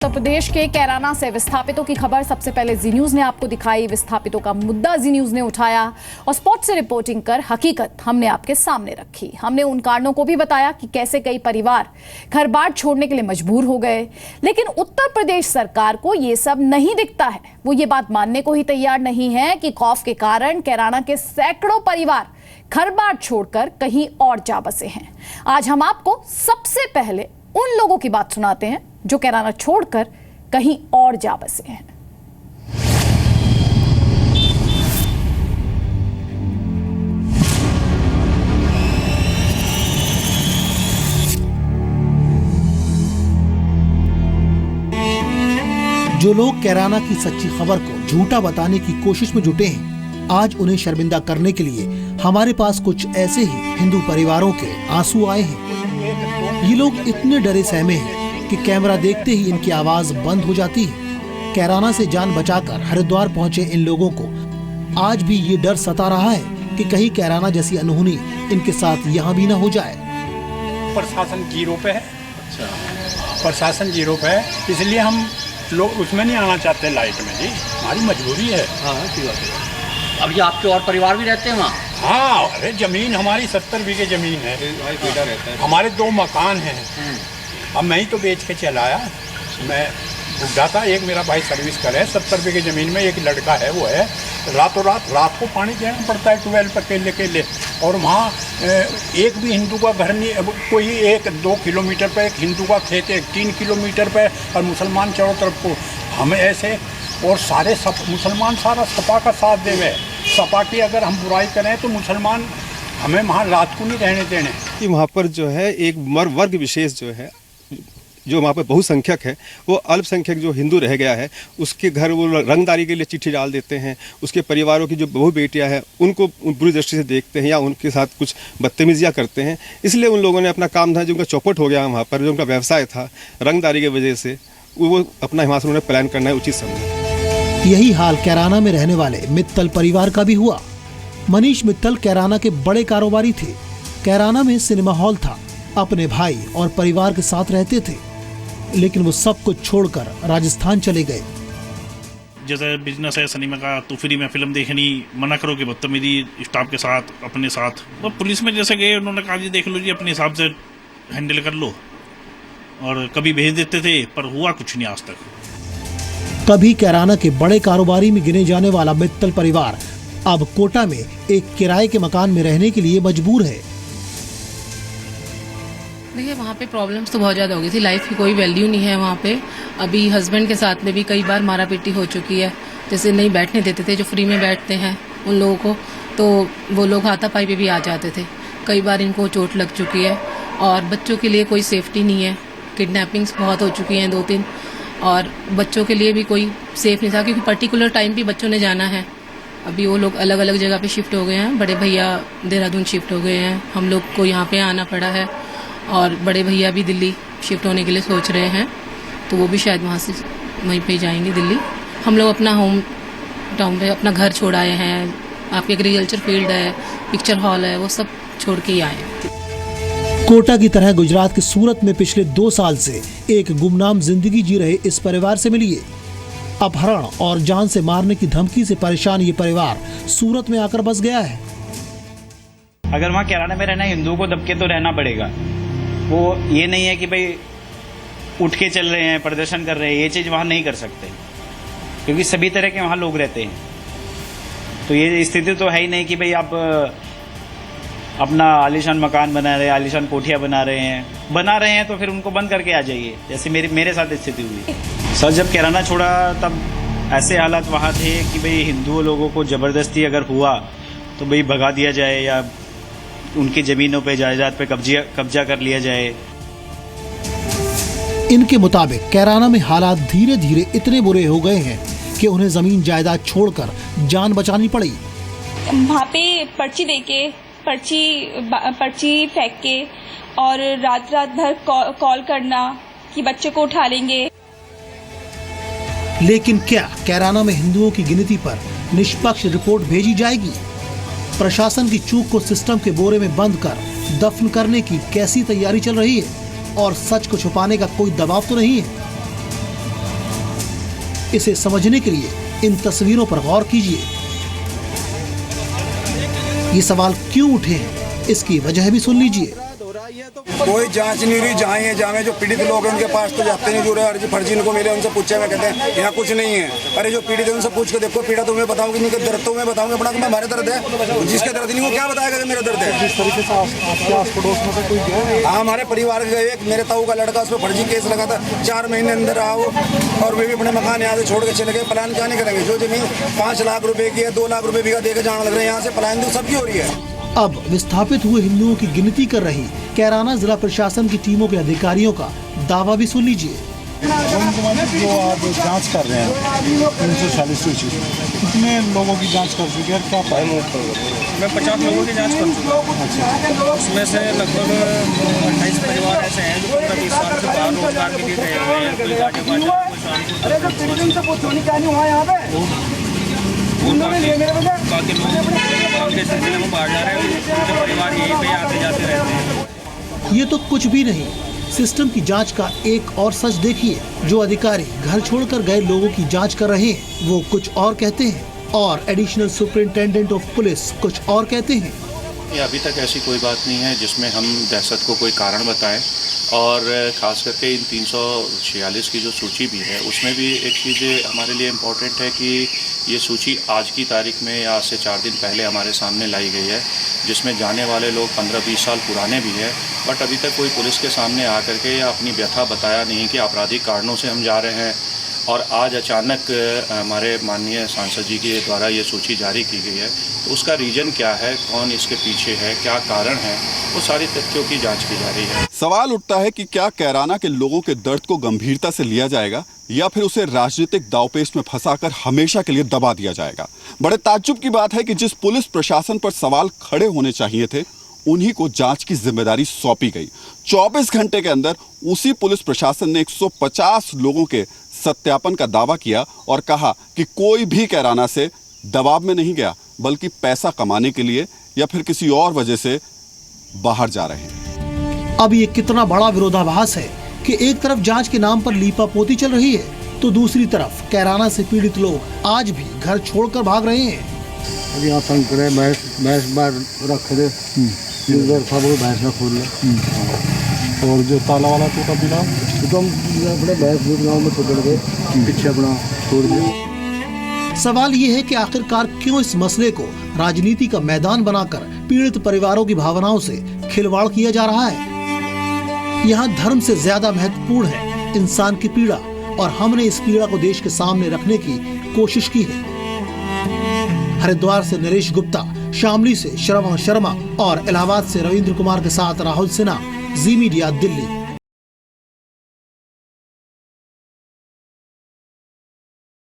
उत्तर प्रदेश के कैराना से विस्थापितों की खबर सबसे पहले जी न्यूज ने आपको दिखाई। विस्थापितों का मुद्दा जी न्यूज ने उठाया और स्पॉट से रिपोर्टिंग कर हकीकत हमने आपके सामने रखी। हमने उन कारणों को भी बताया कि कैसे कई परिवार घर बार छोड़ने के लिए मजबूर हो गए, लेकिन उत्तर प्रदेश सरकार को ये सब नहीं दिखता है। वो ये बात मानने को ही तैयार नहीं है कि खौफ के कारण कैराना के सैकड़ों परिवार घर बार छोड़कर कहीं और जा बसे हैं। आज हम आपको सबसे पहले उन लोगों की बात सुनाते हैं जो कैराना छोड़कर कहीं और जा बसे हैं। जो लोग कैराना की सच्ची खबर को झूठा बताने की कोशिश में जुटे हैं, आज उन्हें शर्मिंदा करने के लिए हमारे पास कुछ ऐसे ही हिंदू परिवारों के आंसू आए हैं। ये लोग इतने डरे सहमे हैं कि कैमरा देखते ही इनकी आवाज बंद हो जाती है। कैराना से जान बचाकर हरिद्वार पहुंचे इन लोगों को आज भी ये डर सता रहा है कि कहीं कैराना जैसी अनहोनी इनके साथ यहाँ भी न हो जाए। प्रशासन जीरो पे है। अच्छा, प्रशासन जीरो पे है, इसलिए हम लोग उसमें नहीं आना चाहते लाइट में। जी हमारी मजबूरी है। हाँ ठीक है। अब ये आपके और परिवार भी रहते हैं वहाँ? हाँ, अरे जमीन हमारी 70 बीघे जमीन है। बेटा रहता है। हमारे 2 मकान हैं। अब मैं ही तो बेच के चलाया। मैं बुढ़ा था, एक मेरा भाई सर्विस करे, 70 बीघे जमीन में एक लड़का है, वो है रातों रात को पानी देना पड़ता है ट्यूबवेल पर केले। और वहाँ एक भी हिंदू का घर नहीं, कोई 1-2 किलोमीटर पर एक हिंदू का खेत है, 3 किलोमीटर पर, और मुसलमान चारों तरफ को। हमें ऐसे और सारे मुसलमान सारा सपा का साथ देवे। सपा की अगर हम बुराई करें तो मुसलमान हमें वहाँ रात को नहीं रहने देने। कि वहाँ पर जो है एक वर्ग विशेष जो है, जो वहाँ पर बहुसंख्यक है, वो अल्पसंख्यक जो हिंदू रह गया है, उसके घर वो रंगदारी के लिए चिट्ठी डाल देते हैं। उसके परिवारों की जो बहू बेटियाँ हैं उनको बुरी दृष्टि से देखते हैं या उनके साथ कुछ बदतमीजियाँ करते हैं। इसलिए उन लोगों ने अपना काम था, जो उनका चौपट हो गया वहाँ पर, जो उनका व्यवसाय था रंगदारी की वजह से, वो अपना यहाँ से उन्होंने प्लान करना है उचित समझा। यही हाल कैराना में रहने वाले मित्तल परिवार का भी हुआ। मनीष मित्तल कैराना के बड़े कारोबारी थे। कैराना में सिनेमा हॉल था, अपने भाई और परिवार के साथ रहते थे, लेकिन वो सब कुछ छोड़कर राजस्थान चले गए। जैसे बिजनेस है सिनेमा का, तो फ्री में फिल्म देखनी, मना करो कि बदतमीजी स्टाफ के साथ, अपने साथ। वो पुलिस में जैसे गए, उन्होंने कहा जी देख लो जी, अपने हिसाब से हैंडल कर लो, और कभी भेज देते थे, पर हुआ कुछ नहीं आज तक। कभी कैराना के बड़े कारोबारी में गिने जाने वाला मित्तल परिवार अब कोटा में एक किराए के मकान में रहने के लिए मजबूर है। देखिए वहाँ पे प्रॉब्लम्स तो बहुत ज़्यादा हो गई थी, लाइफ की कोई वैल्यू नहीं है वहाँ पे। अभी हस्बैंड के साथ में भी कई बार मारा पीटी हो चुकी है। जैसे नहीं बैठने देते थे, जो फ्री में बैठते हैं उन लोगों को, तो वो लोग हाथापाई पे भी आ जाते थे। कई बार इनको चोट लग चुकी है, और बच्चों के लिए कोई सेफ्टी नहीं है। किडनैपिंग्स बहुत हो चुकी हैं 2-3, और बच्चों के लिए भी कोई सेफ नहीं था, क्योंकि पर्टिकुलर टाइम भी बच्चों ने जाना है। अभी वो लोग अलग अलग जगह पे शिफ्ट हो गए हैं। बड़े भैया देहरादून शिफ्ट हो गए हैं, हम लोग को यहाँ पे आना पड़ा है, और बड़े भैया भी दिल्ली शिफ्ट होने के लिए सोच रहे हैं, तो वो भी शायद वहाँ से वहीं पे जाएंगे दिल्ली। हम लोग अपना होम टाउन पे अपना घर छोड़ आए हैं। आपके एग्रीकल्चर फील्ड है, पिक्चर हॉल है, वो सब छोड़ के ही आए हैं। कोटा की तरह गुजरात के सूरत में पिछले 2 साल से एक गुमनाम जिंदगी जी रहे इस परिवार से मिलिए। अपहरण और जान से मारने की धमकी से परेशान ये परिवार सूरत में आकर बस गया है। अगर वहाँ कैराना में रहना, हिंदुओं को दबके तो रहना पड़ेगा। वो ये नहीं है कि भाई उठ के चल रहे हैं, प्रदर्शन कर रहे हैं, ये चीज़ वहाँ नहीं कर सकते, क्योंकि सभी तरह के वहाँ लोग रहते हैं। तो ये स्थिति तो है ही नहीं कि भाई आप अपना आलीशान मकान बना रहे हैं, आलीशान कोठियाँ बना रहे हैं, तो फिर उनको बंद करके आ जाइए, जैसे मेरे साथ स्थिति हुई। सर जब कैराना छोड़ा तब ऐसे हालात वहाँ थे कि भाई हिंदुओं लोगों को ज़बरदस्ती अगर हुआ तो भाई भगा दिया जाए, या उनकी ज़मीनों पे जायदाद पे कब्जा कर लिया जाए। इनके मुताबिक कैराना में हालात धीरे धीरे इतने बुरे हो गए हैं कि उन्हें जमीन जायदाद छोड़कर जान बचानी पड़ी। वहाँ पे पर्ची देके, पर्ची फेंक के, और रात भर कॉल करना कि बच्चे को उठा लेंगे। लेकिन क्या कैराना में हिंदुओं की गिनती पर निष्पक्ष रिपोर्ट भेजी जाएगी? प्रशासन की चूक को सिस्टम के बोरे में बंद कर दफन करने की कैसी तैयारी चल रही है? और सच को छुपाने का कोई दबाव तो नहीं है? इसे समझने के लिए इन तस्वीरों पर गौर कीजिए। ये सवाल क्यों उठे हैं, इसकी वजह भी सुन लीजिए। कोई जांच नहीं रही, जहाँ ये जावे जो पीड़ित लोग हैं उनके पास तो जाते नहीं, जो अर्जी फर्जी इनको मिले उनसे पूछे, मैं कहते हैं यहाँ कुछ नहीं है। अरे जो पीड़ित है उनसे पूछ के देखो, पीड़ा तो मैं बताऊंगी नहीं, दर्द तो मैं बताऊंगा अपना कि हमारे दर्द है, जिसके दर्द नहीं वो क्या बताएगा कि मेरा दर्द है। जिस तरीके से आपके आस पड़ोस में से कोई गया? हाँ, हमारे परिवार के एक मेरे ताऊ का लड़का, उस पर फर्जी केस लगा था, 4 महीने अंदर आओ और वे भी अपने मकान यहाँ से छोड़ के चले गए। प्लान क्या नहीं करेंगे? जो जमीन 5 लाख रुपए की है, 2 लाख रुपए बीघा देकर जाने लग रहे हैं, यहाँ से पलायन तो सबकी हो रही है। अब विस्थापित हुए हिंदुओं की गिनती कर रही कैराना जिला प्रशासन की टीमों के अधिकारियों का दावा भी सुन लीजिए। जो आप जांच कर रहे हैं 340 सूची, कितने लोगों की जांच कर चुके हैं? क्या मैं 50 लोगों की जांच कर चुका हूँ। अच्छा। उसमें से लगभग 28 परिवार ऐसे हैं जो 15-20 साल से बाहर रोजगार के लिए गए हुए हैं। कोई गाड़ी बाकी लोग के सिलसिले में बाहर जा रहे हैं, उनके परिवार यहीं पे आते जाते रहते हैं। ये तो कुछ भी नहीं, सिस्टम की जांच का एक और सच देखिए। जो अधिकारी घर छोड़कर गए लोगों की जांच कर रहे हैं वो कुछ और कहते हैं और एडिशनल सुपरिंटेंडेंट ऑफ पुलिस कुछ और कहते हैं। ये अभी तक ऐसी कोई बात नहीं है जिसमें हम दहशत को कोई कारण बताएं, और खास करके इन 346 की जो सूची भी है उसमें भी एक चीज़ हमारे लिए इम्पोर्टेंट है कि ये सूची आज की तारीख में या आज से 4 दिन पहले हमारे सामने लाई गई है, जिसमें जाने वाले लोग 15-20 साल पुराने भी हैं, बट अभी तक कोई पुलिस के सामने आकर के या अपनी व्यथा बताया नहीं कि आपराधिक कारणों से हम जा रहे हैं। और आज अचानक हमारे माननीय सांसद जी के द्वारा ये सूची जारी की गई है, तो उसका रीजन क्या है, कौन इसके पीछे है, क्या कारण है, वो सारी तथ्यों की जांच की जा रही है। सवाल उठता है कि क्या कैराना के लोगों के दर्द को गंभीरता से लिया जाएगा या फिर उसे राजनीतिक दांवपेच में फंसाकर हमेशा के लिए दबा दिया जाएगा। बड़े ताज्जुब की बात है कि जिस पुलिस प्रशासन पर सवाल खड़े होने चाहिए थे उन्हीं को जांच की जिम्मेदारी सौंपी गई। 24 घंटे के अंदर उसी पुलिस प्रशासन ने 150 लोगों के सत्यापन का दावा किया और कहा कि कोई भी कैराना से दबाव में नहीं गया, बल्कि पैसा कमाने के लिए या फिर किसी और वजह से बाहर जा रहे हैं। अब ये कितना बड़ा विरोधाभास है कि एक तरफ जांच के नाम पर लीपापोती चल रही है तो दूसरी तरफ कैराना से पीड़ित लोग आज भी घर छोड़कर भाग रहे हैं। यहाँ संकर है, भैंस बाहर रख दे, भैंस ना खोल ले, और जो ताला वाला टूटा पिला तो हम अपने भैंस गाँव में छोड़ गए, पीछे अपना छोड़ दिया। सवाल ये है कि आखिरकार क्यों इस मसले को राजनीति का मैदान बनाकर पीड़ित परिवारों की भावनाओं से खिलवाड़ किया जा रहा है। यहाँ धर्म से ज्यादा महत्वपूर्ण है इंसान की पीड़ा, और हमने इस पीड़ा को देश के सामने रखने की कोशिश की है। हरिद्वार से नरेश गुप्ता, शामली से श्रवण शर्मा और इलाहाबाद से रविंद्र कुमार के साथ राहुल सिन्हा, जी मीडिया, दिल्ली।